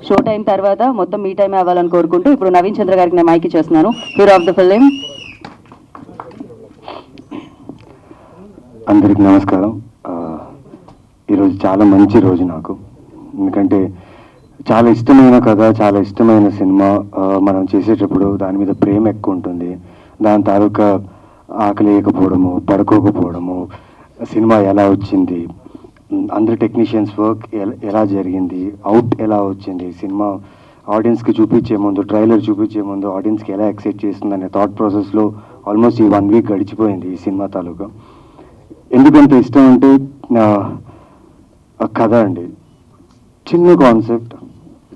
Show time తర్వాత మొత్తం మీ టైమే అవ్వాలని కోరుకుంటూ ఇప్పుడు నవీన్ చంద్ర గారికి నేను మైక్ ఇచ్చేస్తున్నాను. Hero of the film. అందరికి నమస్కారం. ఈరోజు చాలా మంచి రోజు నాకు, ఎందుకంటే చాలా ఇష్టమైన కథ, చాలా ఇష్టమైన సినిమా. మనం చేసేటప్పుడు దాని మీద ప్రేమ ఎక్కువ ఉంటుంది. దాని తాలూకా ఆకలి లేకపోవడము, పడుకోకపోవడము, సినిమా ఎలా వచ్చింది, అందరి టెక్నీషియన్స్ వర్క్ ఎలా జరిగింది, అవుట్ ఎలా వచ్చింది, సినిమా ఆడియన్స్కి చూపించే ముందు, ట్రైలర్ చూపించే ముందు ఆడియన్స్కి ఎలా ఎక్సైట్ చేస్తుంది అనే థాట్ ప్రాసెస్లో ఆల్మోస్ట్ ఈ 1 వీక్ గడిచిపోయింది ఈ సినిమా తాలూకా. ఎందుకంత ఇష్టం అంటే కథ అండి. చిన్న కాన్సెప్ట్,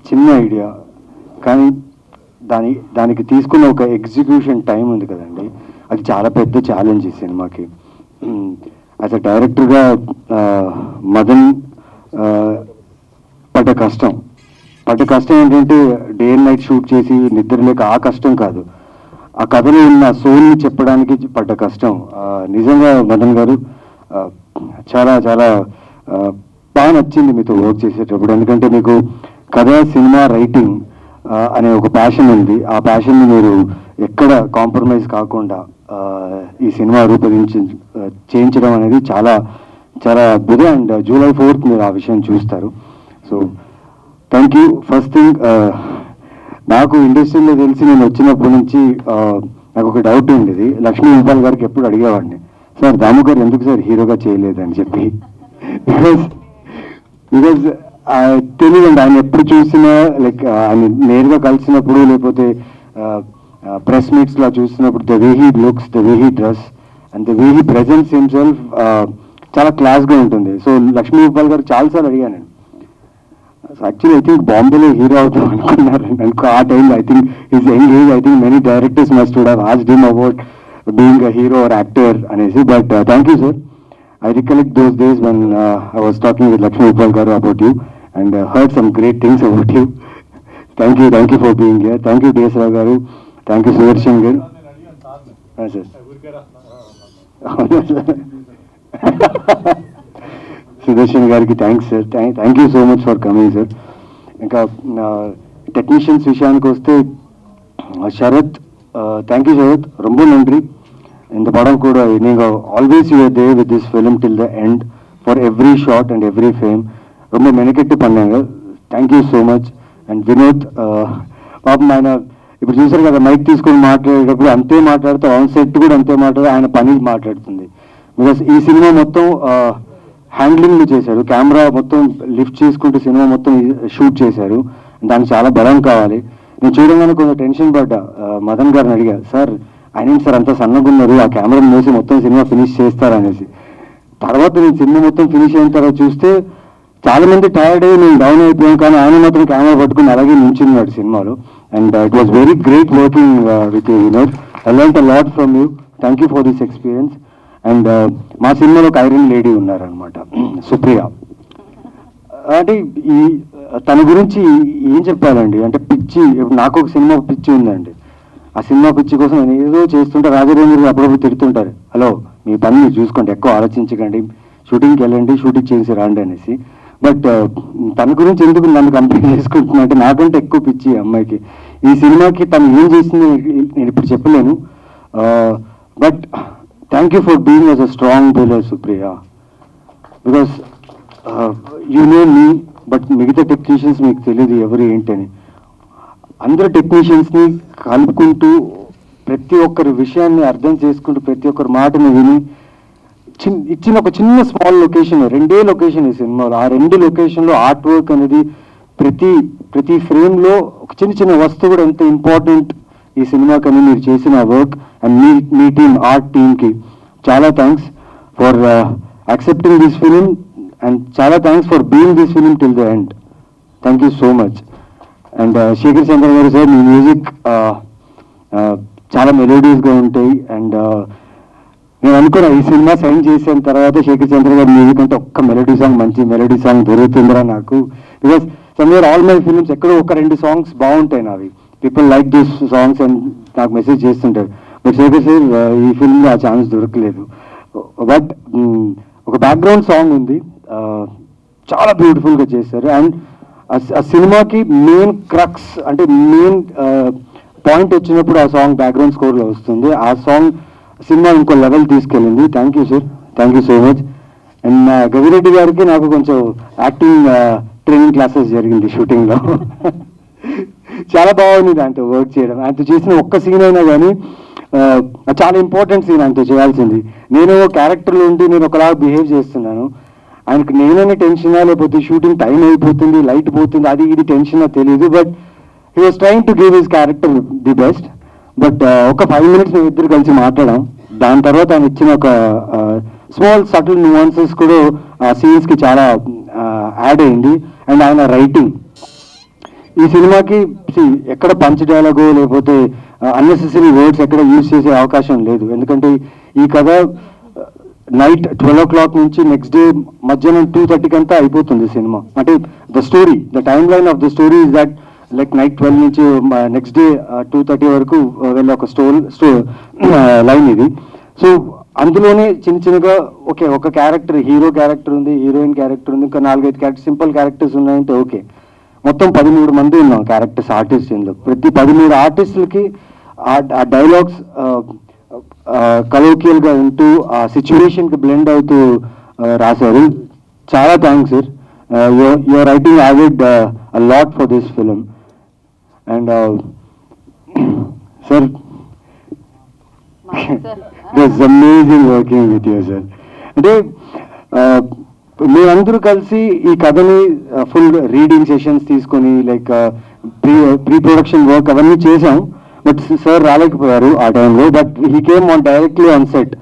చిన్న ఐడియా, కానీ దానికి తీసుకున్న ఒక ఎగ్జిక్యూషన్ టైం ఉంది కదండి, అది చాలా పెద్ద ఛాలెంజ్ ఈ సినిమాకి. యాజ్ అ డైరెక్టర్గా మదన్ పడ్డ కష్టం ఏంటంటే డే అండ్ నైట్ షూట్ చేసి నిద్ర లేక ఆ కష్టం కాదు, ఆ కథలో ఉన్న సోల్ని చెప్పడానికి పడ్డ కష్టం. నిజంగా మదన్ గారు చాలా చాలా బాగా నచ్చింది మీతో వర్క్ చేసేటప్పుడు. ఎందుకంటే మీకు కథ, సినిమా, రైటింగ్ అనే ఒక ప్యాషన్ ఉంది. ఆ ప్యాషన్ని మీరు ఎక్కడ కాంప్రమైజ్ కాకుండా ఈ సినిమా చేయించడం అనేది చాలా చాలా అద్భుతం. అండ్ July 4th మీరు ఆ విషయం చూస్తారు. So thank you. First thing, నాకు ఇండస్ట్రీలో తెలిసి నేను వచ్చినప్పటి నుంచి నాకు ఒక డౌట్ ఉండేది. లక్ష్మీ గోపాల్ గారికి ఎప్పుడు అడిగేవాడిని, సార్ దాము గారు ఎందుకు సార్ హీరోగా చేయలేదని చెప్పి. బికాజ్ తెలియదండి, ఆయన ఎప్పుడు చూసినా లైక్ ఆయన నేరుగా కలిసినప్పుడు, లేకపోతే ప్రెస్ మీట్స్లో చూసినప్పుడు, the way he looks, the way he dress and the way he presents himself చాలా క్లాస్గా ఉంటుంది. సో లక్ష్మీ గోపాల్ గారు చాలాసార్లు అడిగాను. యాక్చువల్లీ ఐ థింక్ బాంబేలో హీరో అవుతాం అనుకున్నాను ఆ టైంలో. I think his young age, I think many directors must would have asked him about being a hero or actor అనేసి. But thank you sir, I recollect those days when I was talking with Lakshmi Gopal garu about you and heard some great things about you. Thank you for being here. Thank you DS Rao garu, thank you Sudarshan garu. Sir Sudarshan gariki thanks sir, thank you so much for coming sir. ఇంకా technicians విషయానికి వస్తే Sarath, thank you Sarath, ரொம்ப நன்றி. இந்த படம் கூட நீங்கள் always you are there with this film till the end for every shot and every frame. ரொம்ப மெனకెట్టి பண்ணாங்க. Thank you so much. And Vinod, పాపం ఆయన ఇప్పుడు చూసారు కదా, మైక్ తీసుకొని మాట్లాడేటప్పుడు అంతే మాట్లాడుతూ, ఆన్ సెట్ కూడా అంతే మాట్లాడుతూ ఆయన పని మాట్లాడుతుంది. బికాస్ ఈ సినిమా మొత్తం హ్యాండ్లింగ్ చేశారు, కెమెరా మొత్తం లిఫ్ట్ చేసుకుంటూ సినిమా మొత్తం షూట్ చేశారు. దానికి చాలా బలం కావాలి. నేను చూడగానే కొంచెం టెన్షన్ పడ్డా. మదన్ గారిని అడిగా, సార్ ఆయన సార్ అంత సన్నగా ఉన్నారు, ఆ కెమెరా మూసి మొత్తం సినిమా ఫినిష్ చేస్తారనేసి. తర్వాత నేను సినిమా మొత్తం ఫినిష్ అయిన తర్వాత చూస్తే చాలా మంది టైర్డ్ అయ్యి నేను డౌన్ అయిపోయాను, కానీ ఆయన మాత్రం కెమెరా పట్టుకుని అలాగే నిల్చున్నాడు సినిమాలో. And it was very great working with you Vinod. I learned a lot from you. Thank you for this experience. And మా సినిమాలో ఒక ఐరన్ లేడీ ఉన్నారనమాట, సుప్రియ. అంటే తన గురించి ఏం చెప్పాలండి, అంటే పిచ్చి. నాకు ఒక సినిమా పిచ్చి ఉందండి. ఆ సినిమా పిచ్చి కోసం నేను ఏదో చేస్తుంటే రాజరేంద్ర అప్పుడప్పుడు తిడుతుంటారు, హలో మీ పని మీరు చూసుకోండి, ఎక్కువ ఆలోచించకండి, షూటింగ్కి వెళ్ళండి, షూటింగ్ చేసి రాండి అనేసి. బట్ తన గురించి ఎందుకు నన్ను కంప్లీట్ చేసుకుంటున్నా అంటే, నాకంటే ఎక్కువ పిచ్చి అమ్మాయికి. ఈ సినిమాకి తను ఏం చేసింది నేను ఇప్పుడు చెప్పలేను. But thank you for being as a strong pillar Supriya. Because you know me, but మిగతా టెక్నీషియన్స్ మీకు తెలియదు ఎవరు ఏంటని. అందరు టెక్నీషియన్స్ని కలుపుకుంటూ, ప్రతి ఒక్కరి విషయాన్ని అర్థం చేసుకుంటూ, ప్రతి ఒక్కరి మాటని విని ఇచ్చిన ఒక చిన్న స్మాల్ లొకేషన్, 2 లొకేషన్ ఈ సినిమాలో. ఆ 2 లొకేషన్లో ఆర్ట్ వర్క్ అనేది ప్రతి ఫ్రేమ్లో ఒక చిన్న వస్తువు కూడా ఎంత ఇంపార్టెంట్ ఈ సినిమాకని మీరు చేసిన వర్క్. అండ్ మీ టీమ్, ఆర్ట్ టీమ్కి చాలా thanks for accepting this film and చాలా thanks for being this film till the end. Thank you so much. And Shekhar Chandra garu sir, me music చాలా మెలోడియస్గా ఉంటాయి. అండ్ నేను అనుకున్నా ఈ సినిమా సైన్ చేసిన తర్వాత శేఖర్ చంద్ర గారి మ్యూజిక్ అంటే ఒక్క మెలోడీ సాంగ్, మంచి మెలోడీ సాంగ్ దొరుకుతుందిరా నాకు. Because somewhere all my films ఎక్కడో 1-2 సాంగ్స్ బాగుంటాయి నావి, people like this songs and నాకు మెసేజ్ చేస్తుంటారు. బట్ శేఖర్ సార్ ఈ ఫిల్మ్లో ఆ ఛాన్స్ దొరకలేదు. బట్ ఒక బ్యాక్గ్రౌండ్ సాంగ్ ఉంది, చాలా బ్యూటిఫుల్గా చేశారు. అండ్ ఆ సినిమాకి మెయిన్ క్రక్స్ అంటే మెయిన్ పాయింట్ వచ్చినప్పుడు ఆ సాంగ్ బ్యాక్గ్రౌండ్ స్కోర్లో వస్తుంది. ఆ సాంగ్ సినిమా ఇంకో లెవెల్ తీసుకెళ్ళింది. Thank you sir, thank you so much. And Gavireddy గారికి నాకు కొంచెం యాక్టింగ్ ట్రైనింగ్ క్లాసెస్ జరిగింది షూటింగ్లో. చాలా బాగుంది దాంతో వర్క్ చేయడం. ఆయనతో చేసిన ఒక్క సీన్ అయినా కానీ చాలా ఇంపార్టెంట్ సీన్ ఆయనతో చేయాల్సింది. నేను క్యారెక్టర్లో ఉండి నేను ఒకలాగా బిహేవ్ చేస్తున్నాను, ఆయనకు నేననే టెన్షనా లేకపోతే షూటింగ్ టైం అయిపోతుంది, లైట్ పోతుంది, అది ఇది టెన్షనా తెలియదు. But he was trying to give his character the best. But ఒక 5 minutes మేము ఇద్దరు కలిసి మాట్లాడాం. దాని తర్వాత ఆయన ఇచ్చిన ఒక స్మాల్ సటిల్ న్యూయాన్సెస్ కూడా ఆ సీన్స్కి చాలా యాడ్ అయింది. అండ్ ఆయన రైటింగ్ ఈ సినిమాకి ఎక్కడ పంచ్ డైలాగో లేకపోతే అన్నెసెసరీ వర్డ్స్ ఎక్కడ యూజ్ చేసే అవకాశం లేదు. ఎందుకంటే ఈ కథ నైట్ 12 o'clock నుంచి నెక్స్ట్ డే మధ్యాహ్నం 2:30 అంతా అయిపోతుంది సినిమా. అంటే the time line of the story is that like night 12 నుంచి నెక్స్ట్ డే 2:30 వరకు వెళ్ళే ఒక లైన్ ఇది. సో అందులోనే చిన్నగా ఒక క్యారెక్టర్, హీరో క్యారెక్టర్ ఉంది, హీరోయిన్ క్యారెక్టర్ ఉంది, ఇంకా 4-5 క్యారెక్టర్ సింపుల్ క్యారెక్టర్స్ ఉన్నాయంటే ఓకే. మొత్తం 13 మంది ఉన్నాం క్యారెక్టర్స్ ఆర్టిస్ట్ ఇందులో. ప్రతి 13 ఆర్టిస్టులకి ఆ డైలాగ్స్ కలోకియల్గా ఉంటూ ఆ సిచ్యువేషన్కి బ్లెండ్ అవుతూ రాశారు. చాలా thanks sir. Your writing awed a lot for this film. And sir it's amazing working with you sir. అంటే మేమందరూ కలిసి ఈ కథని ఫుల్ రీడింగ్ సెషన్స్ తీసుకొని లైక్ ప్రీ ప్రొడక్షన్ వర్క్ అవన్నీ చేసాం. బట్ సార్ రాలేకపోయారు ఆ టైంలో. But he came on directly on set.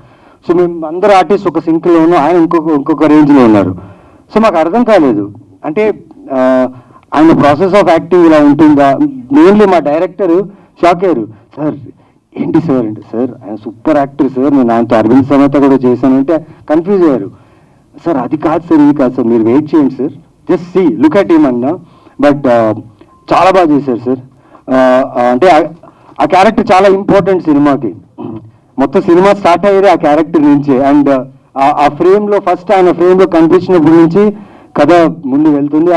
So మేము అందరు ఆర్టిస్ట్ ఒక సింక్లో ఉన్నాం, ఆయన ఇంకొక రేంజ్లో ఉన్నారు. సో మాకు అర్థం కాలేదు, అంటే ఆయన ప్రాసెస్ ఆఫ్ యాక్టింగ్ ఇలా ఉంటుందా. మెయిన్లీ మా డైరెక్టర్ షాక్ అయ్యారు. సార్ ఏంటి సార్ అంటే, సార్ ఆయన సూపర్ యాక్టర్ సార్, నేను ఆయనతో అరవింద్ సమేత కూడా చేశానంటే కన్ఫ్యూజ్ అయ్యారు. సార్ అది కాదు సార్, ఇది కాదు సార్, మీరు వెయిట్ చేయండి sir, just see look at him అన్నా. బట్ చాలా బాగా చేశారు సార్. అంటే ఆ క్యారెక్టర్ చాలా ఇంపార్టెంట్ సినిమాకి. మొత్తం సినిమా స్టార్ట్ అయ్యేది ఆ క్యారెక్టర్ నుంచే. అండ్ ఆ ఫ్రేమ్లో ఫస్ట్ ఆయన ఫ్రేమ్లో కనిపించినప్పటి నుంచి కథ ముందు వెళ్తుంది.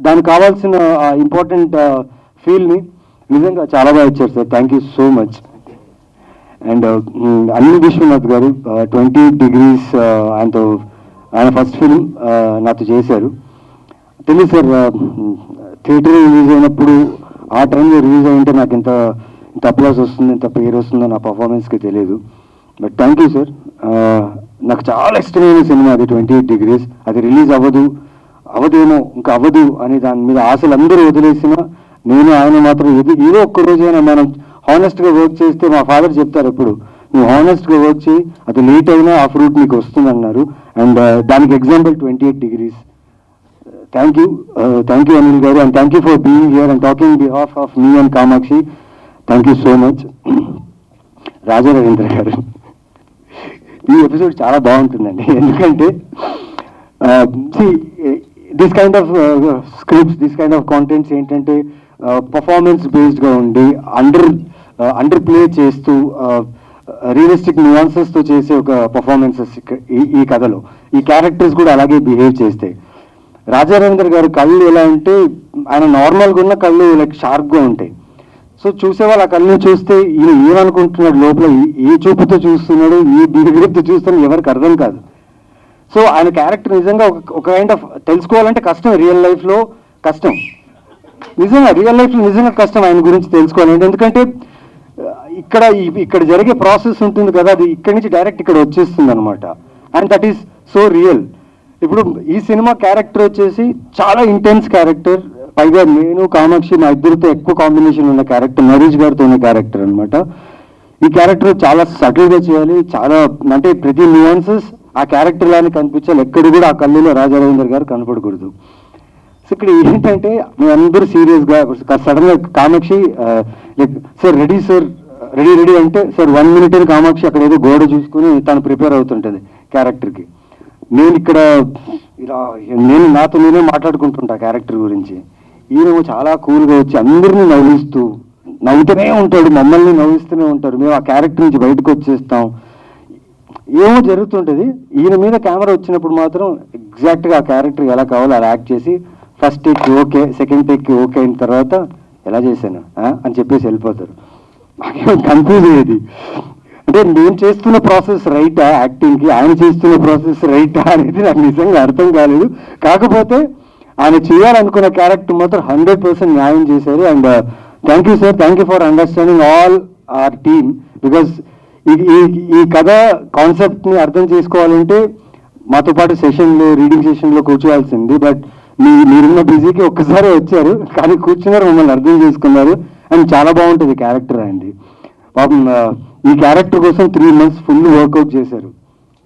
దానికి కావాల్సిన ఇంపార్టెంట్ ఫీల్ని నిజంగా చాలా బాగా ఇచ్చారు sir. Thank you so much. And Anil Vishwanath garu 28 degrees ఆయన ఫస్ట్ ఫిల్మ్ నాతో చేశారు. తెలియదు సార్, థియేటర్ రిలీజ్ అయినప్పుడు ఆ టైంలో రిలీజ్ అయ్యింటే నాకు ఇంత అప్లాస్ వస్తుంది, ఇంత పేరు వస్తుందో నా పర్ఫార్మెన్స్కి తెలియదు. But thank you sir. నాకు చాలా ఇష్టమైన సినిమా అది 28 degrees. అది రిలీజ్ అవ్వదేమో ఇంకా అవ్వదు అని దాని మీద ఆశలు అందరూ వదిలేసినా నేను ఆయన మాత్రం ఏదో ఒక్క రోజైనా మనం హానెస్ట్గా వర్క్ చేస్తే, మా ఫాదర్ చెప్తారు ఎప్పుడు, నువ్వు హానెస్ట్గా వర్క్ చేయి, అది లేట్ అయినా ఆ ఫ్రూట్ నీకు వస్తుంది అన్నారు. అండ్ దానికి example 28 degrees. Thank you Anil garu. And thank you for being here and talking behalf of me and Kamakshi. Thank you so much. Raja Ravindra garu, ఈ ఎపిసోడ్ చాలా బాగుంటుందండి. ఎందుకంటే this kind of scripts, this kind of contents ఏంటంటే performance బేస్డ్గా ఉండి underplay చేస్తూ realistic న్యూయాన్సెస్తో చేసే ఒక పర్ఫార్మెన్సెస్ ఈ కథలో. ఈ క్యారెక్టర్స్ కూడా అలాగే బిహేవ్ చేస్తాయి. రాజా రవీంద్ర గారు కళ్ళు ఎలా అంటే, ఆయన నార్మల్గా ఉన్న కళ్ళు లైక్ షార్ప్గా ఉంటాయి. సో చూసేవాళ్ళు ఆ కళ్ళని చూస్తే ఈయన ఏమనుకుంటున్నాడు, లోపల ఏ చూపుతో చూస్తున్నాడు, ఏ బిహేవియర్తో చూస్తున్నాడు ఎవరికి అర్థం కాదు. సో ఆయన క్యారెక్టర్ నిజంగా ఒక కైండ్ ఆఫ్ తెలుసుకోవాలంటే కష్టం, రియల్ లైఫ్లో కష్టం, నిజంగా రియల్ లైఫ్లో నిజంగా కష్టం ఆయన గురించి తెలుసుకోవాలంటే. ఎందుకంటే ఇక్కడ జరిగే ప్రాసెస్ ఉంటుంది కదా, అది ఇక్కడి నుంచి డైరెక్ట్ ఇక్కడ వచ్చేస్తుంది అనమాట. And that is so real. ఇప్పుడు ఈ సినిమా క్యారెక్టర్ వచ్చేసి చాలా ఇంటెన్స్ క్యారెక్టర్. పైగా నేను కామాక్షి మా ఇద్దరితో ఎక్కువ కాంబినేషన్ ఉన్న క్యారెక్టర్, నరేష్ గారితో ఉన్న క్యారెక్టర్ అనమాట. ఈ క్యారెక్టర్ చాలా సటిల్గా చేయాలి, చాలా అంటే ప్రతి న్యూయాన్సెస్ ఆ క్యారెక్టర్ లానే కనిపించాలి. ఎక్కడ కూడా ఆ కళ్ళులో రాజా రవీంద్ర గారు కనపడకూడదు. సో ఇక్కడ ఏంటంటే మేమందరూ సీరియస్గా సడన్గా Kamakshi sir ready sir, ready అంటే సార్ 1 minute అని కామాక్షి అక్కడ ఏదో గోడ చూసుకుని తను ప్రిపేర్ అవుతుంటుంది క్యారెక్టర్కి. నేను ఇక్కడ ఇలా నాతో నేనే మాట్లాడుకుంటుంటా క్యారెక్టర్ గురించి. ఈయన చాలా కూల్గా వచ్చి అందరినీ నవ్వుతూనే ఉంటాడు, మమ్మల్ని నవ్విస్తూనే ఉంటారు. మేము ఆ క్యారెక్టర్ నుంచి బయటకు వచ్చేస్తాం, ఏమో జరుగుతుంటుంది. ఈయన మీద కెమెరా వచ్చినప్పుడు మాత్రం ఎగ్జాక్ట్గా ఆ క్యారెక్టర్ ఎలా కావాలో అలా యాక్ట్ చేసి first take okay, second take okay అయిన తర్వాత ఎలా చేశాను అని చెప్పేసి వెళ్ళిపోతారు. కన్ఫ్యూజ్ అయ్యేది. అంటే నేను చేస్తున్న ప్రాసెస్ రైటా యాక్టింగ్కి, ఆయన చేస్తున్న ప్రాసెస్ రైటా అనేది నాకు నిజంగా అర్థం కాలేదు. కాకపోతే ఆయన చేయాలనుకున్న క్యారెక్టర్ మాత్రం 100% న్యాయం చేశారు. And thank you sir, thank you for understanding all our team. Because ఈ కథ కాన్సెప్ట్ని అర్థం చేసుకోవాలంటే మాతో పాటు సెషన్లో, రీడింగ్ సెషన్లో కూర్చోవాల్సింది. బట్ మీరున్న బిజీకి ఒక్కసారి వచ్చారు, కానీ కూర్చున్నారు, మమ్మల్ని అర్థం చేసుకున్నారు. అండ్ చాలా బాగుంటుంది క్యారెక్టర్ అండి. పాపం ఈ క్యారెక్టర్ కోసం 3 months ఫుల్ వర్కౌట్ చేశారు.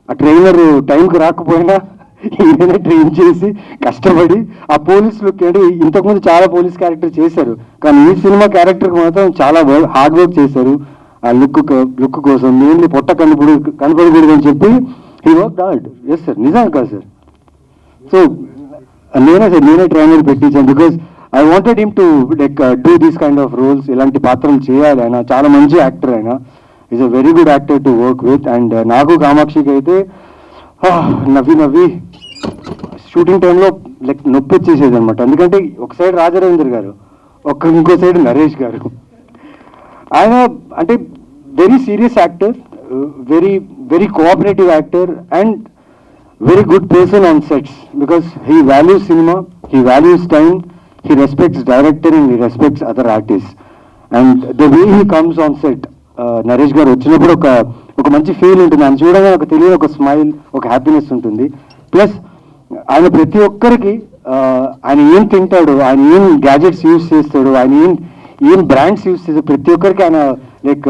ఆ ట్రైనర్ టైంకి రాకపోయినా ఈయన ట్రైన్ చేసి కష్టపడి ఆ పోలీసులకి, అంటే ఇంతకుముందు చాలా పోలీస్ క్యారెక్టర్ చేశారు, కానీ ఈ సినిమా క్యారెక్టర్కి మాత్రం చాలా హార్డ్ వర్క్ చేశారు. ఆ లుక్ కోసం మెయిన్లీ పొట్ట కనపడకూడదు అని చెప్పి he work hard. Yes sir, నిజం కాదు సార్. సో నేనే ట్రైనర్ పెట్టించాను. Because I wanted him to like do these kind of roles. ఇలాంటి పాత్రలు చేయాలి. ఆయన చాలా మంచి యాక్టర్, ఆయన is a very good actor to work with. And నాకు కామాక్షికి అయితే నవ్వి షూటింగ్ టైంలో లైక్ నొప్పి వచ్చేసేది అనమాట. ఎందుకంటే ఒక సైడ్ రాజరేందర్ గారు, ఇంకో సైడ్ నరేష్ గారు. ఆయన అంటే very serious actor, very cooperative actor and very good person on sets, because he values cinema, he values time, he respects director and he respects other artists. And the way he comes on set, Naresh గారు వచ్చినప్పుడు ఒక మంచి feel ఉంటుంది. ఆయన చూడగానే ఒక తెలియని ఒక స్మైల్, ఒక హ్యాపీనెస్ ఉంటుంది. ప్లస్ ఆయన ప్రతి ఒక్కరికి ఆయన ఏం తింటాడు, ఆయన ఏం గ్యాజెట్స్ యూజ్ చేస్తాడు, ఆయన ఏం బ్రాండ్స్ యూజ్ చేస్తాడు, ప్రతి ఒక్కరికి ఆయన like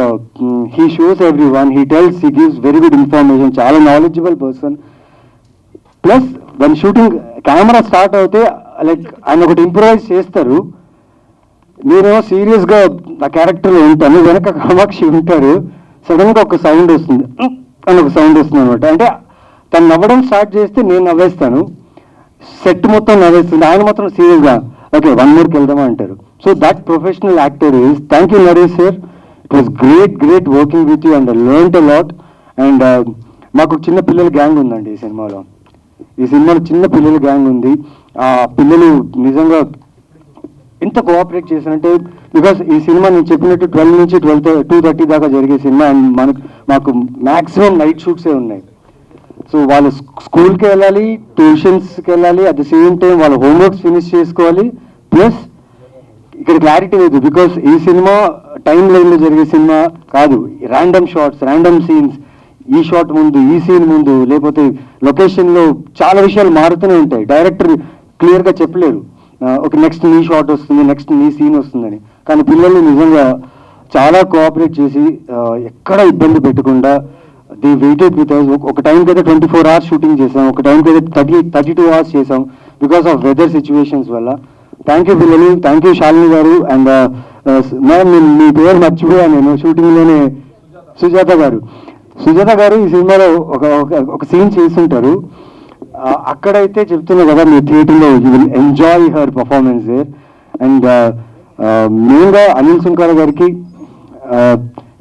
he shows everyone, he tells, he gives very good information. చాలా knowledgeable person. Plus one shooting camera start అవుతే లైక్ ఆయన ఒకటి ఇంప్రూవైజ్ చేస్తారు. నేనేమో సీరియస్గా ఆ క్యారెక్టర్లో ఉంటాను, వెనక కామాక్షి ఉంటారు. సడన్గా ఒక సౌండ్ వస్తుంది అని ఒక సౌండ్ వస్తుంది అనమాట. అంటే తను నవ్వడం స్టార్ట్ చేస్తే నేను నవ్వేస్తాను, సెట్ మొత్తం నవ్వేస్తుంది. ఆయన మాత్రం సీరియస్గా ఓకే 1 more వెళ్దామా అంటారు. So that professional actor is. Thank you Naresh sir, it was great working with you and learned a lot. And మాకు చిన్న పిల్లల గ్యాంగ్ ఉందండి ఈ సినిమాలో. చిన్న పిల్లల గ్యాంగ్ ఉంది. ఆ పిల్లలు నిజంగా ఎంత కోఆపరేట్ చేశారంటే, బికాస్ ఈ సినిమా నేను చెప్పినట్టు 12 నుంచి 2:30 దాకా జరిగే సినిమా. అండ్ మాకు మ్యాక్సిమం నైట్ షూట్సే ఉన్నాయి. సో వాళ్ళు స్కూల్కి వెళ్ళాలి, ట్యూషన్స్కి వెళ్ళాలి, అట్ ద సేమ్ టైం వాళ్ళ హోంవర్క్స్ ఫినిష్ చేసుకోవాలి. ప్లస్ ఇక్కడ క్లారిటీ లేదు, బికాస్ ఈ సినిమా టైం లైన్లో జరిగే సినిమా కాదు. ర్యాండమ్ షార్ట్స్, ర్యాండమ్ సీన్స్, ఈ షాట్ ముందు, ఈ సీన్ ముందు, లేకపోతే లొకేషన్లో చాలా విషయాలు మారుతూనే ఉంటాయి. డైరెక్టర్ క్లియర్గా చెప్పలేరు ఒక నెక్స్ట్ నీ షాట్ వస్తుంది, నెక్స్ట్ నీ సీన్ వస్తుందని. కానీ పిల్లలు నిజంగా చాలా కోఆపరేట్ చేసి ఎక్కడ ఇబ్బంది పెట్టకుండా ది వెయిటెడ్ విత్ us. ఒక టైంకి అయితే 24 hours షూటింగ్ చేసాం, ఒక టైంకి అయితే 32 hours చేసాం బికాస్ ఆఫ్ వెదర్ సిచ్యువేషన్స్ వల్ల. థ్యాంక్ యూ పిల్లలు, థ్యాంక్ యూ శాలిని గారు. అండ్ మ్యామ్ మీ పేరు మర్చిపోయాను నేను షూటింగ్లోనే. సుజాత గారు ఈ సినిమాలో ఒక సీన్ చేస్తుంటారు. అక్కడైతే చెప్తున్నా కదా, మీ థియేటర్లో you will enjoy her performance there. And మెయిన్గా అనిల్ సుంకార గారికి,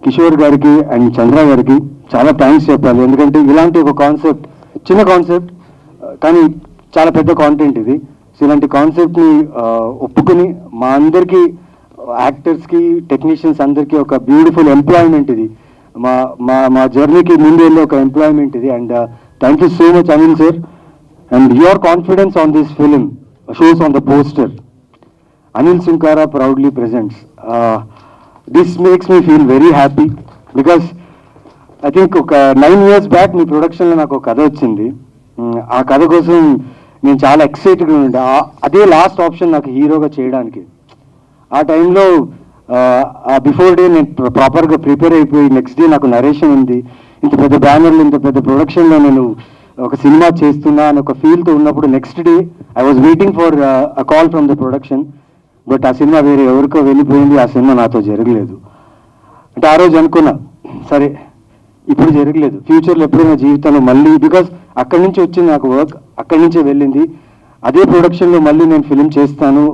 కిషోర్ గారికి అండ్ చంద్ర గారికి చాలా థ్యాంక్స్ చెప్పాలి. ఎందుకంటే ఇలాంటి ఒక కాన్సెప్ట్, చిన్న కాన్సెప్ట్ కానీ చాలా పెద్ద కాంటెంట్ ఇది. సో ఇలాంటి కాన్సెప్ట్ని ఒప్పుకుని మా అందరికీ, యాక్టర్స్కి, టెక్నీషియన్స్ అందరికీ ఒక బ్యూటిఫుల్ ఎంప్లాయ్మెంట్ ఇది. మా జర్నీకి ముందు వెళ్ళే ఒక ఎంప్లాయ్మెంట్ ఇది. And thank you so much Anil sir. And your confidence on this film shows on the poster. Anil Sunkara proudly presents. This makes me feel very happy because I think ఒక 9 years back మీ ప్రొడక్షన్లో నాకు ఒక కథ వచ్చింది. ఆ కథ కోసం నేను చాలా ఎక్సైటెడ్గా ఉండే. అదే లాస్ట్ ఆప్షన్ నాకు హీరోగా చేయడానికి. ఆ టైంలో బిఫోర్ డే నేను ప్రాపర్గా ప్రిపేర్ అయిపోయి, నెక్స్ట్ డే నాకు నరేషన్ ఉంది, ఇంత పెద్ద బ్యానర్లు, ఇంత పెద్ద ప్రొడక్షన్లో నేను ఒక సినిమా చేస్తున్నా అని ఒక ఫీల్తో ఉన్నప్పుడు, next day I was waiting for a call from the production. But ఆ సినిమా వేరే ఎవరికో వెళ్ళిపోయింది, ఆ సినిమా నాతో జరగలేదు. అంటే ఆ రోజు అనుకున్నా, సరే ఇప్పుడు జరగలేదు, ఫ్యూచర్లో ఎప్పుడైనా జీవితంలో మళ్ళీ, బికాస్ అక్కడి నుంచి వచ్చింది నాకు వర్క్, అక్కడి నుంచే వెళ్ళింది. అదే ప్రొడక్షన్లో మళ్ళీ నేను ఫిలిం చేస్తాను,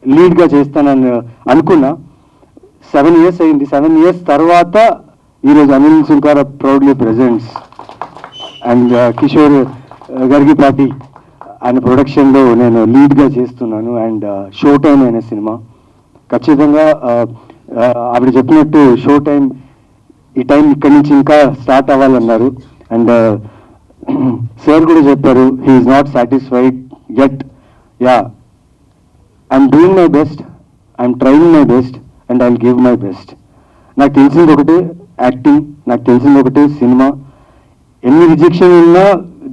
లీడ్గా చేస్తానని అనుకున్నా. 7 years అయింది. 7 years తర్వాత ఈరోజు Anil Sunkara proudly presents and Kishore Gargipati. ఆయన ప్రొడక్షన్లో నేను లీడ్గా చేస్తున్నాను. అండ్ షో టైం అనే సినిమా ఖచ్చితంగా ఆవిడ చెప్పినట్టు షో టైం ఈ టైం ఇక్కడి నుంచి ఇంకా స్టార్ట్ అవ్వాలన్నారు. అండ్ సార్ కూడా చెప్పారు he's not satisfied yet. Yeah, I'm doing my best, I'm trying my best and I will give my best. నాకు తెలిసింది ఒకటే యాక్టింగ్, నాకు తెలిసింది ఒకటే సినిమా. ఎన్ని రిజెక్షన్ ఉన్నా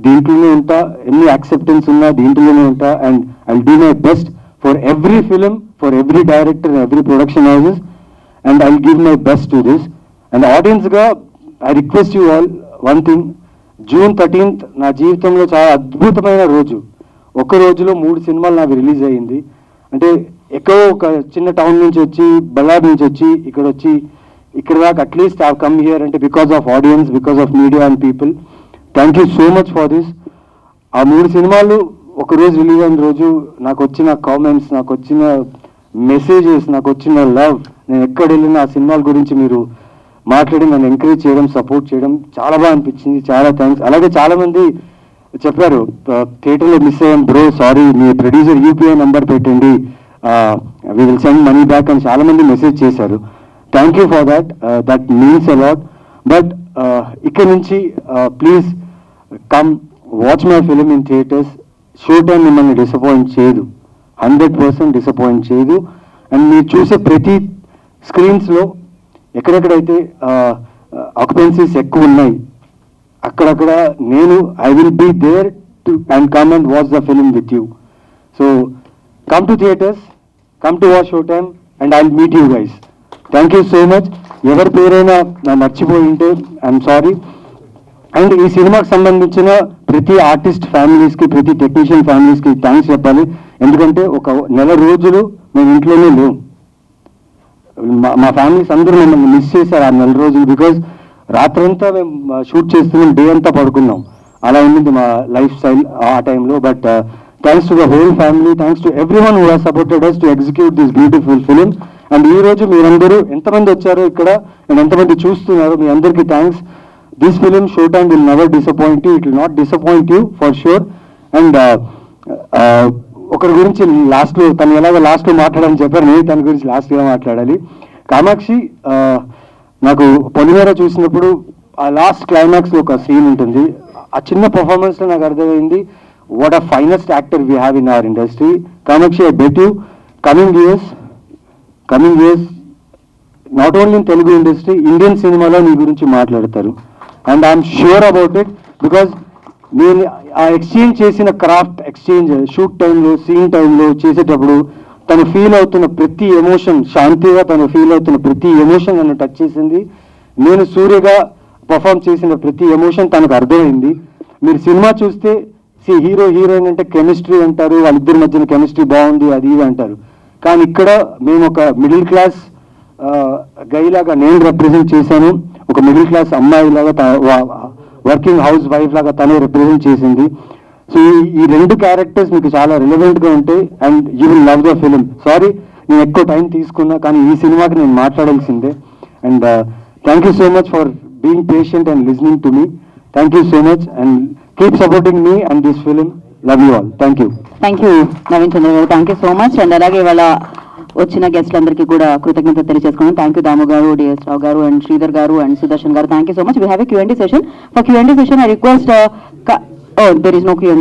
దీంట్లోనే ఉంటా, ఎన్ని యాక్సెప్టెన్స్ ఉన్నా దీంట్లోనే ఉంటా. And I will do my best for every film, for every director, every production houses, and I will give my best to this. And ఆడియన్స్గా I request you all one thing. June 13th నా జీవితంలో చాలా అద్భుతమైన రోజు. ఒక రోజులో 3 సినిమాలు నాకు రిలీజ్ అయ్యింది. అంటే ఎక్కడో ఒక చిన్న టౌన్ నుంచి వచ్చి, బళ్ళారి నుంచి వచ్చి ఇక్కడ దాకా అట్లీస్ట్ ఐ కమ్ హియర్ అంటే because of audience, because of media and people. Thank you so much for this. ఆ 3 సినిమాలు ఒక రోజు రిలీజ్ అయిన రోజు నాకు వచ్చిన కామెంట్స్, నాకు వచ్చిన మెసేజెస్, నాకు వచ్చిన లవ్, నేను ఎక్కడ వెళ్ళినా ఆ సినిమాల గురించి మీరు మాట్లాడి నన్ను ఎంకరేజ్ చేయడం, సపోర్ట్ చేయడం చాలా బాగా అనిపించింది. చాలా థ్యాంక్స్. అలాగే చాలామంది చెప్పారు థియేటర్లో మిస్ అయ్యాం బ్రో, సారీ, మీ ప్రొడ్యూసర్ యూపీఐ నెంబర్ పెట్టండి, we will send money back అని చాలామంది మెసేజ్ చేశారు. Thank you for that, that means a lot. But ఇక్కడ నుంచి please come watch my film in theatres. Show time మిమ్మల్ని డిసప్పాయింట్ చేయదు, 100% డిసప్పాయింట్ చేయదు. అండ్ మీరు చూసే ప్రతి స్క్రీన్స్లో ఎక్కడెక్కడైతే ఆక్యుపెన్సీస్ ఎక్కువ ఉన్నాయి అక్కడక్కడ నేను I will be there to and come and watch the film with you. So come to theatres, come to watch show time and I will meet you guys. Thank you so much. ఎవరి పేరైనా నా మర్చిపోయి ఉంటే I'm sorry. And ఈ సినిమాకి సంబంధించిన ప్రతి artist ఫ్యామిలీస్కి, ప్రతి టెక్నీషియన్ ఫ్యామిలీస్కి థ్యాంక్స్ చెప్పాలి. ఎందుకంటే ఒక నెల రోజులు మేము ఇంట్లోనే లేవు. మా ఫ్యామిలీస్ అందరూ మమ్మల్ని మిస్ చేశారు ఆ నెల రోజులు. బికాజ్ రాత్రంతా మేము షూట్ చేస్తున్నాం, డే అంతా పడుకున్నాం. అలా ఉండింది మా లైఫ్ స్టైల్ ఆ టైంలో. But thanks to the whole family, thanks to every one who has supported us to execute this beautiful film. And ఈ రోజు మీరందరూ ఎంతమంది వచ్చారో ఇక్కడ అండ్ ఎంతమంది చూస్తున్నారు, మీ అందరికీ thanks. This film show time will never disappoint you, it will not disappoint you for sure. And ఒకరి గురించి లాస్ట్లో, తను ఎలాగో లాస్ట్లో మాట్లాడాలని చెప్పారు, నేను తన గురించి లాస్ట్గా మాట్లాడాలి. కామాక్షి, నాకు పొలిమేర చూసినప్పుడు ఆ లాస్ట్ క్లైమాక్స్లో ఒక సీన్ ఉంటుంది. ఆ చిన్న పర్ఫార్మెన్స్లో నాకు అర్థమైంది what a finest actor we have in our industry. Kamakshi, I bet you coming years not only in Telugu industry, Indian సినిమాలో నీ గురించి మాట్లాడతారు. And I'm sure about it. Because నేను ఆ ఎక్స్చేంజ్ చేసిన క్రాఫ్ట్ ఎక్స్చేంజ్ షూట్ టైంలో, సీన్ టైంలో చేసేటప్పుడు తను ఫీల్ అవుతున్న ప్రతి ఎమోషన్, శాంతిగా తను ఫీల్ అవుతున్న ప్రతి ఎమోషన్ నన్ను టచ్ చేసింది. నేను సూర్యగా పర్ఫామ్ చేసిన ప్రతి ఎమోషన్ తనకు అర్థమైంది. మీరు సినిమా చూస్తే హీరో హీరోయిన్ అంటే కెమిస్ట్రీ అంటారు, వాళ్ళిద్దరి మధ్యన కెమిస్ట్రీ బాగుంది అది ఇది అంటారు. కానీ ఇక్కడ మేము ఒక మిడిల్ క్లాస్ గైలాగా నేను రిప్రజెంట్ చేశాను, ఒక మిడిల్ క్లాస్ అమ్మాయిలాగా, వర్కింగ్ హౌస్ వైఫ్ లాగా తనే రిప్రజెంట్ చేసింది. సో ఈ 2 క్యారెక్టర్స్ మీకు చాలా రిలవెంట్గా ఉంటాయి and you will love the film. Sorry నేను ఎక్కువ టైం తీసుకున్నా, కానీ ఈ సినిమాకి నేను మాట్లాడాల్సిందే. And thank you so much for being patient and listening to me. Thank you so much and keep supporting me and this film. Love you all. Thank you. Thank you Naveen Chandra garu, thank you so much. And అలాగే ఇవాళ వచ్చిన గెస్ట్లందరికీ కూడా కృతజ్ఞత తెలియజేసుకున్నాను. Thank you దాము గారు, DS రావు గారు and Sridhar గారు and Sudarshan గారు. Thank you so much. We have a Q&A session. For Q&A session I request, there is no Q&A.